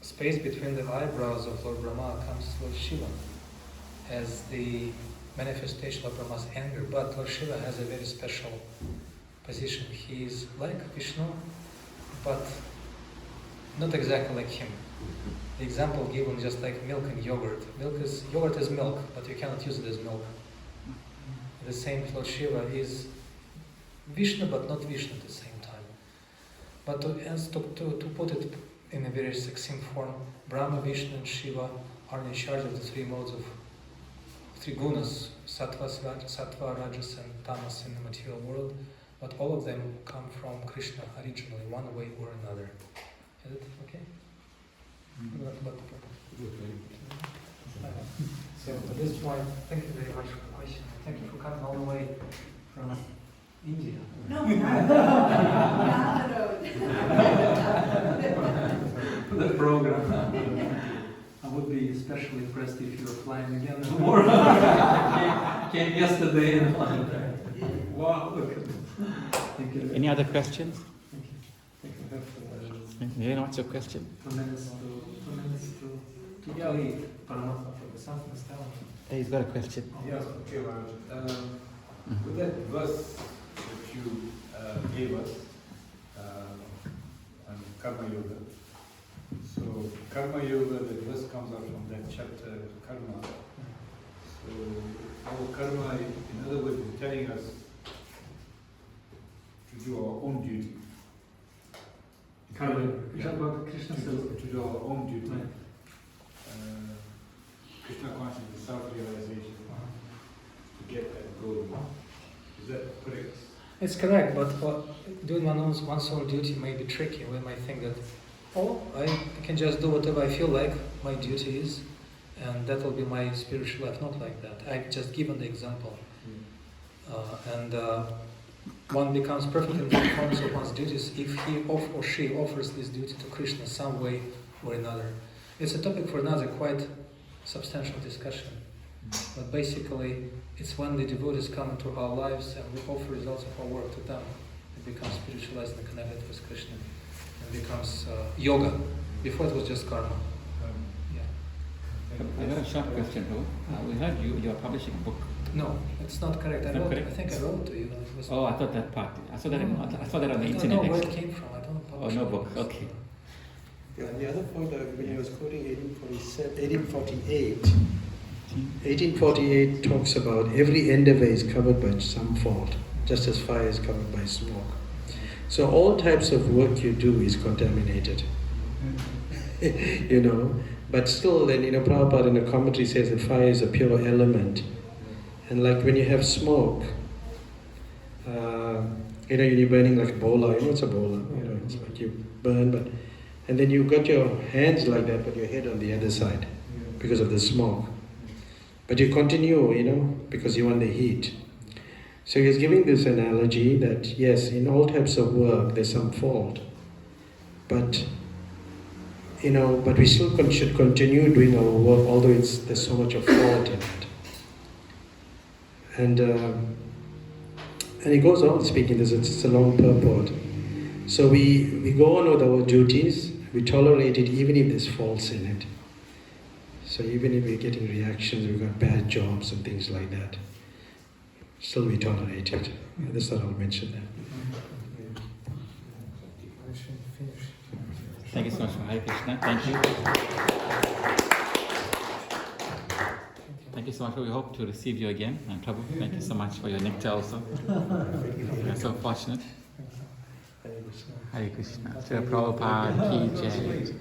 [SPEAKER 2] space between the eyebrows of Lord Brahma comes Lord Shiva as the manifestation of Brahma's anger. But Lord Shiva has a very special position. He is like Vishnu, but not exactly like him. The example given just like milk and yogurt. Yogurt is milk, but you cannot use it as milk. The same Lord Shiva is Vishnu, but not Vishnu at the same time. But to put it in a very succinct form, Brahma, Vishnu, and Shiva are in charge of the three modes of three gunas, sattva, rajas, and tamas in the material world. But all of them come from Krishna originally, one way or another. Is it okay? So at this point, thank you very much for the question. Thank you for coming all the way from India.
[SPEAKER 5] No, not the road.
[SPEAKER 2] The program. I would be especially impressed if you were flying again tomorrow. Came yesterday and flying back. Wow, look at this. Thank you.
[SPEAKER 3] Any other questions?
[SPEAKER 2] Thank you. Thank you.
[SPEAKER 3] Nitai, what's your question?
[SPEAKER 2] 2 minutes to lead Paramatma for something stellar.
[SPEAKER 3] Hey, he's got a question.
[SPEAKER 6] Yes, okay, Maharaj. With that verse that you gave us on Karma Yoga, so Karma Yoga, the verse comes out from that chapter, Karma. So our karma, in other words, is telling us to do our own duty.
[SPEAKER 2] Karma.
[SPEAKER 6] Yeah.
[SPEAKER 2] Krishna says.
[SPEAKER 6] To do our own duty.
[SPEAKER 2] Right.
[SPEAKER 6] Krishna consciousness, self-realization, to get that goal. Is that correct?
[SPEAKER 2] It's correct, but doing one's own duty may be tricky. We might think that, I can just do whatever I feel like my duty is, and that will be my spiritual life. Not like that. I've just given the example. one becomes perfect in the performance of one's duties if he or she offers this duty to Krishna some way or another. It's a topic for another quite substantial discussion. But basically, it's when the devotees come into our lives and we offer results of our work to them, it becomes spiritualized and connected with Krishna. It becomes yoga. Before it was just karma. Yeah.
[SPEAKER 3] I got a short question, Prabhu. We heard you are publishing a book.
[SPEAKER 2] No, it's not correct.
[SPEAKER 3] It's not correct?
[SPEAKER 2] I think I wrote to you. It was
[SPEAKER 3] Oh, I thought that part. I saw that on the
[SPEAKER 2] I
[SPEAKER 3] internet.
[SPEAKER 2] don't know where it
[SPEAKER 3] actually.
[SPEAKER 2] came from. I don't
[SPEAKER 3] Oh,
[SPEAKER 2] publish
[SPEAKER 3] no
[SPEAKER 2] any
[SPEAKER 3] book.
[SPEAKER 2] books.
[SPEAKER 3] Okay.
[SPEAKER 1] Yeah, and the other point, when he was quoting 1848 talks about every endeavor is covered by some fault, just as fire is covered by smoke. So all types of work you do is contaminated. But still, then, Prabhupada in the commentary says that fire is a pure element. And like when you have smoke, you're burning like a bowler. It's a bowler. It's like you burn, and then you got your hands like that, but your head on the other side because of the smoke. But you continue, because you want the heat. So he's giving this analogy that yes, in all types of work there's some fault, but we still should continue doing our work, although there's so much of fault in it. And he goes on speaking this. It's a long purport. So we go on with our duties. We tolerate it even if there's faults in it. So even if we're getting reactions, we've got bad jobs and things like that, still we tolerate it. I just thought I'll mention that.
[SPEAKER 3] Thank you so much for Hare Krishna. Thank you. Thank you so much. We hope to receive you again. And Prabhu, thank you so much for your nectar also. We are so fortunate. Hare Krishna. Srila Prabhupada ki jai.